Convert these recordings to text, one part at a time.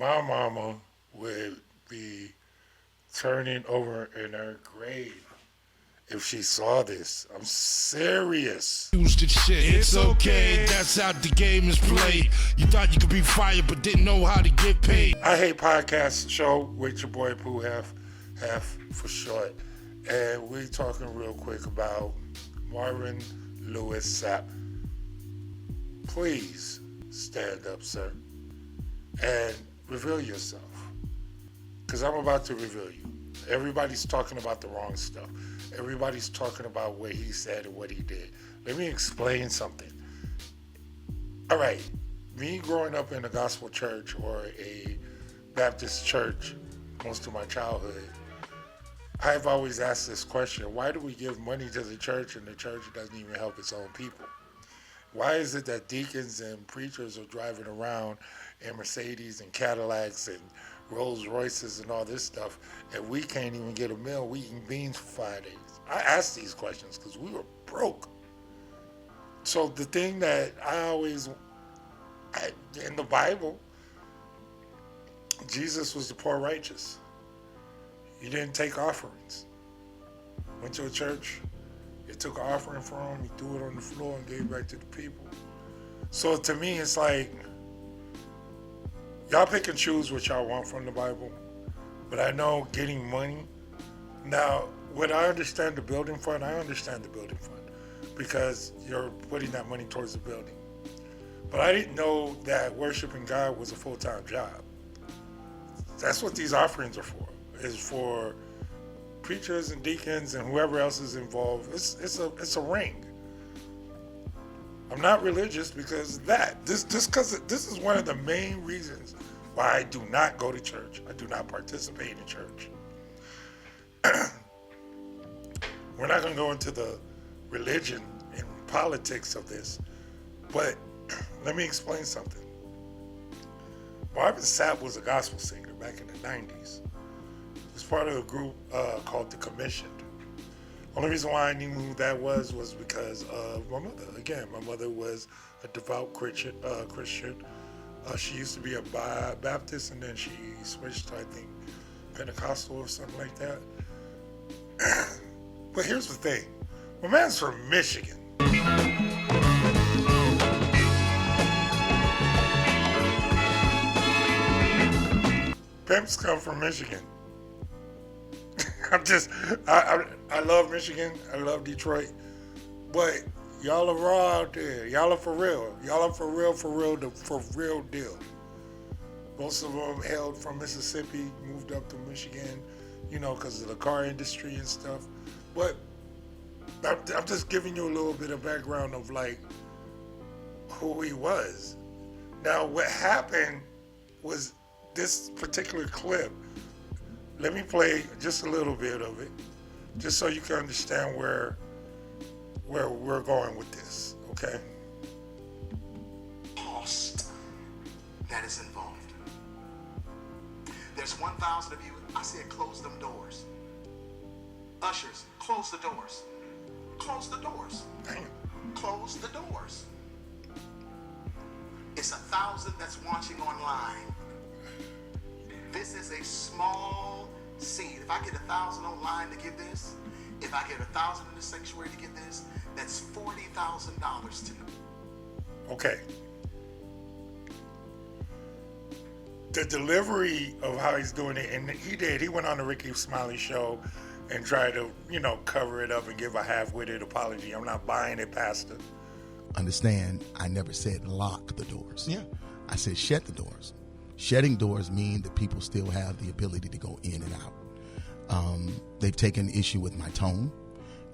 my mama would be turning over in her grave if she saw this. I'm serious. Used to shit. It's okay, that's how the game is played. You thought you could be fired, but didn't know how to get paid. I Hate Podcast Show with your boy Pooh Half for short. And we're talking real quick about Marvin Lewis Sapp. Please stand up, sir, and reveal yourself. Because I'm about to reveal you. Everybody's talking about the wrong stuff. Everybody's talking about what he said and what he did. Let me explain something. All right, me growing up in a gospel church or a Baptist church most of my childhood, I've always asked this question: why do we give money to the church and the church doesn't even help its own people? Why is it that deacons and preachers are driving around in Mercedes and Cadillacs and Rolls Royces and all this stuff, and we can't even get a meal? We eating beans for 5 days. I asked these questions because we were broke. So the thing that in the Bible, Jesus was the poor righteous. He didn't take offerings. Went to a church, he took an offering from him, he threw it on the floor and gave it back to the people. So to me, it's like, y'all pick and choose what y'all want from the Bible, but I know getting money. Now, when I understand the building fund, I understand the building fund because you're putting that money towards the building. But I didn't know that worshiping God was a full-time job. That's what these offerings are for, is for preachers and deacons and whoever else is involved. It's a ring. I'm not religious because of that. This is one of the main reasons why I do not go to church. I do not participate in church. We're not going to go into the religion and politics of this, but let me explain something. Marvin Sapp was a gospel singer back in the 90s. He was part of a group called The Commissioned. Only reason why I knew who that was because of my mother. Again, my mother was a devout Christian. She used to be a Baptist, and then she switched to, I think, Pentecostal or something like that. But here's the thing. My man's from Michigan. Pimps come from Michigan. I love Michigan. I love Detroit. But y'all are raw out there. Y'all are for real. Y'all are for real deal. Most of them hailed from Mississippi, moved up to Michigan, because of the car industry and stuff. But I'm just giving you a little bit of background of like who he was. Now, what happened was this particular clip. Let me play just a little bit of it, just so you can understand where we're going with this, okay? Cost that is involved. There's 1,000 of you. I said close them doors. Ushers, close the doors. Close the doors. Damn. Close the doors. It's 1,000 that's watching online. This is a small seed. If I get 1,000 online to give this, if I get 1,000 in the sanctuary to give this, that's $40,000 to me. Okay. The delivery of how he's doing it, and he went on the Ricky Smiley show and tried to, cover it up and give a half-witted apology. I'm not buying it, Pastor. Understand, I never said lock the doors. Yeah. I said shut the doors. Shutting doors mean that people still have the ability to go in and out. They've taken issue with my tone.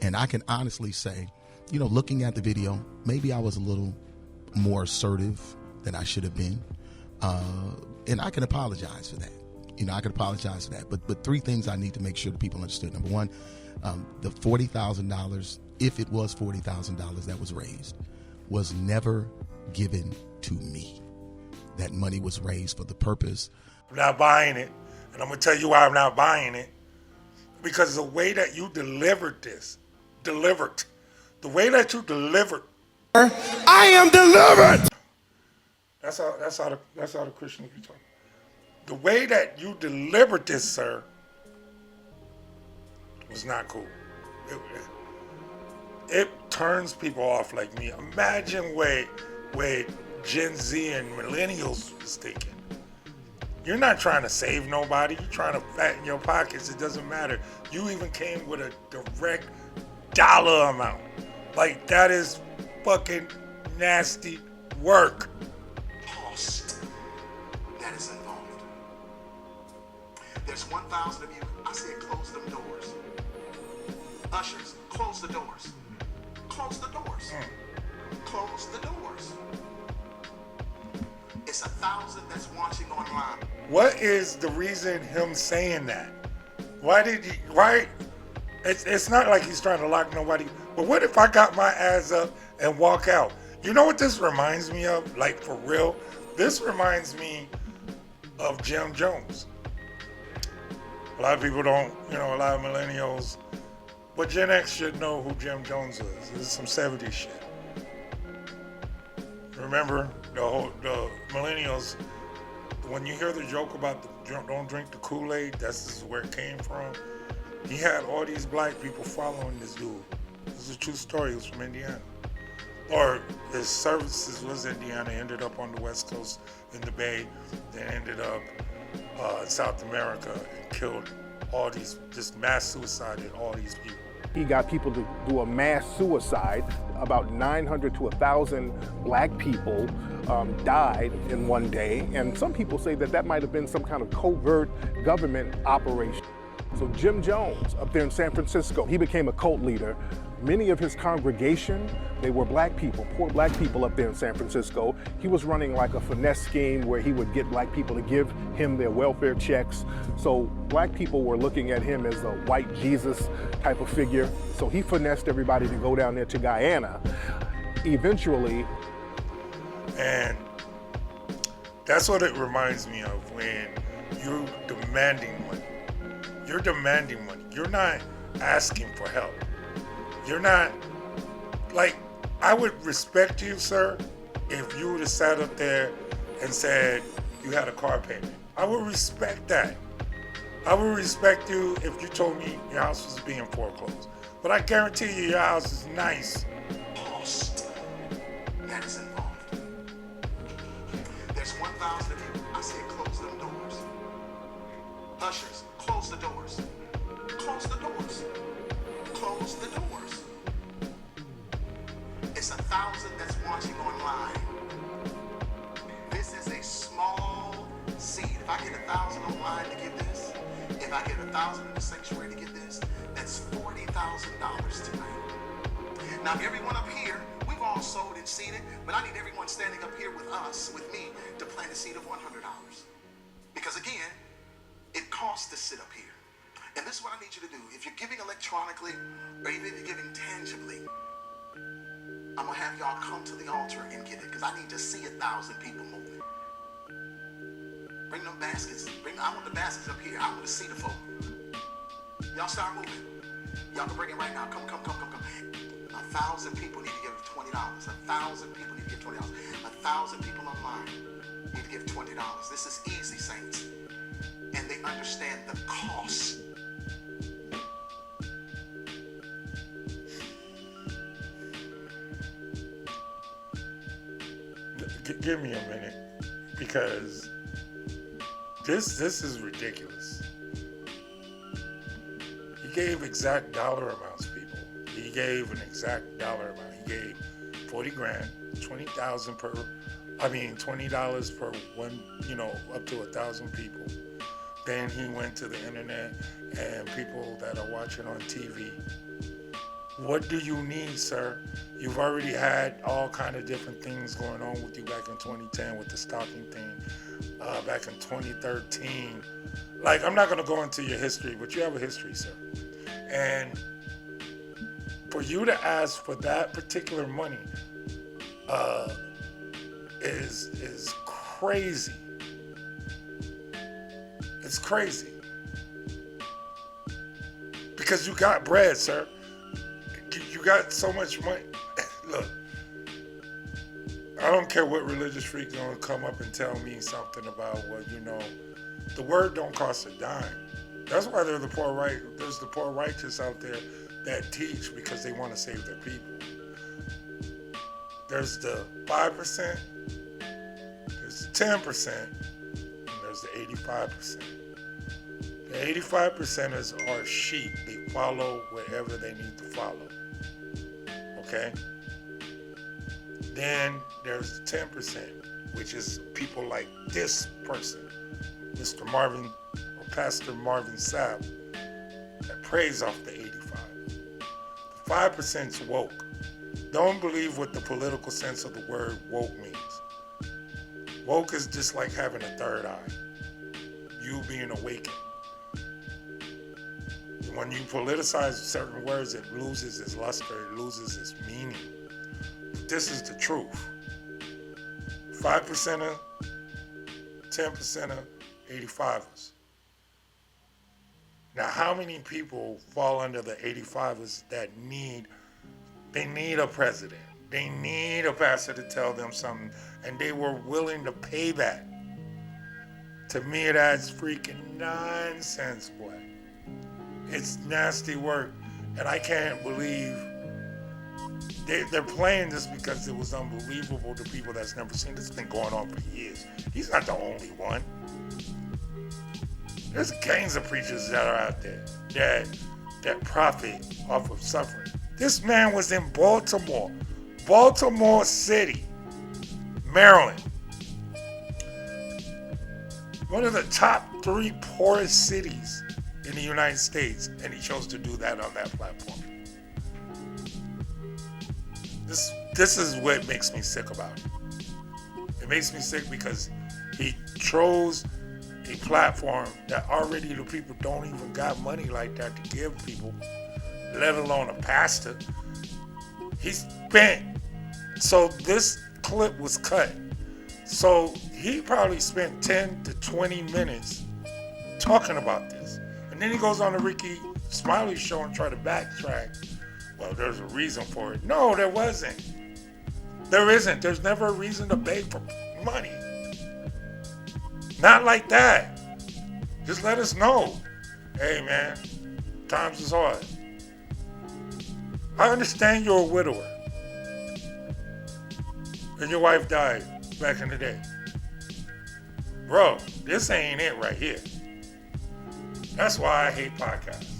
And I can honestly say, looking at the video, maybe I was a little more assertive than I should have been. And I can apologize for that. I can apologize for that. But three things I need to make sure that people understood. Number one, the $40,000, if it was $40,000 that was raised, was never given to me. That money was raised for the purpose. I'm not buying it. And I'm going to tell you why I'm not buying it. Because the way that you delivered this, the way that you delivered. I am delivered. That's how the Christians be talking. the way that you delivered this, sir, was not cool. It turns people off like me. Imagine where Gen Z and millennials was thinking. You're not trying to save nobody. You're trying to fatten your pockets. It doesn't matter. You even came with a direct dollar amount. Like, that is fucking nasty work. Cost that is involved. There's 1,000 of you. I said close them doors. Ushers, close the doors. Close the doors. Close the doors. It's 1,000 that's watching online. What is the reason him saying that? Why? It's not like he's trying to lock nobody. But what if I got my ass up and walk out? You know what this reminds me of? Like, for real? This reminds me of Jim Jones. A lot of people don't, a lot of millennials, but Gen X should know who Jim Jones is. This is some 70s shit. Remember, the millennials, when you hear the joke about don't drink the Kool-Aid, that's where it came from. He had all these black people following this dude. This is a true story. He was from Indiana. Or his services was Indiana, ended up on the West Coast in the Bay, then ended up in South America and killed all these, just mass suicide in all these people. He got people to do a mass suicide. About 900 to 1,000 black people died in one day. And some people say that might have been some kind of covert government operation. So Jim Jones up there in San Francisco, he became a cult leader. Many of his congregation, they were black people, poor black people up there in San Francisco. He was running like a finesse scheme where he would get black people to give him their welfare checks. So black people were looking at him as a white Jesus type of figure. So he finessed everybody to go down there to Guyana. Eventually. And that's what it reminds me of when you're demanding money. You're demanding money. You're not asking for help. You're not, like, I would respect you, sir, if you would have sat up there and said you had a car payment. I would respect that. I would respect you if you told me your house was being foreclosed. But I guarantee you your house is nice. Cost that is involved. There's 1,000 of you. I said close them doors. Ushers, close the doors. Close the doors. Close the doors. It's 1,000 that's watching online. This is a small seed. If I get 1,000 online to give this, if I get 1,000 in the sanctuary to give this, that's $40,000 tonight. Now, everyone up here, we've all sold and seeded, but I need everyone standing up here with us, with me, to plant a seed of $100. Because again, it costs to sit up here. And this is what I need you to do. If you're giving electronically, or even if you're giving tangibly, I'm gonna have y'all come to the altar and give it, because I need to see 1,000 people moving. Bring them baskets. I want the baskets up here. I want to see the folk. Y'all start moving. Y'all can bring it right now. Come. 1,000 people need to give $20. 1,000 people need to give $20. 1,000 people online need to give $20. This is easy, saints. And they understand the cost. Give me a minute, because this is ridiculous. He gave exact dollar amounts, people. He gave an exact dollar amount. He gave 40 grand, 20,000 per, $20 per one, up to 1,000 people. Then he went to the internet and people that are watching on TV. What do you need, sir? You've already had all kind of different things going on with you back in 2010 with the stalking thing, back in 2013. Like, I'm not going to go into your history, but you have a history, sir. And for you to ask for that particular money is crazy. It's crazy. Because you got bread, sir. You got so much money. Look, I don't care what religious freak gonna come up and tell me something about, well, the word don't cost a dime. That's why there's the poor righteous out there that teach because they want to save their people. There's the 5%, there's the 10%, and there's the 85%. The 85%ers are sheep. They follow wherever they need to follow. Okay? Then there's the 10%, which is people like this person, Mr. Marvin or Pastor Marvin Sapp, that preys off the 85. The 5%'s woke. Don't believe what the political sense of the word woke means. Woke is just like having a third eye. You being awakened. When you politicize certain words, it loses its luster, it loses its meaning. But this is the truth. 5%er, 10%er, 85ers. Now, how many people fall under the 85ers that need a president? They need a pastor to tell them something, and they were willing to pay that. To me, that's freaking nonsense, boy. It's nasty work, and I can't believe they're playing this because it was unbelievable to people that's never seen this. It's been going on for years. He's not the only one. There's gangs of preachers that are out there that profit off of suffering. This man was in Baltimore City, Maryland. One of the top 3 poorest cities in the United States, and he chose to do that on that platform. This is what makes me sick about it. It makes me sick because he chose a platform that already the people don't even got money like that to give people, let alone a pastor. So this clip was cut. So he probably spent 10 to 20 minutes talking about this. And then he goes on the Ricky Smiley show and try to backtrack. Well, there's a reason for it. No, there wasn't. There isn't. There's never a reason to beg for money. Not like that. Just let us know. Hey, man, times is hard. I understand you're a widower. And your wife died back in the day. Bro, this ain't it right here. That's why I hate podcasts.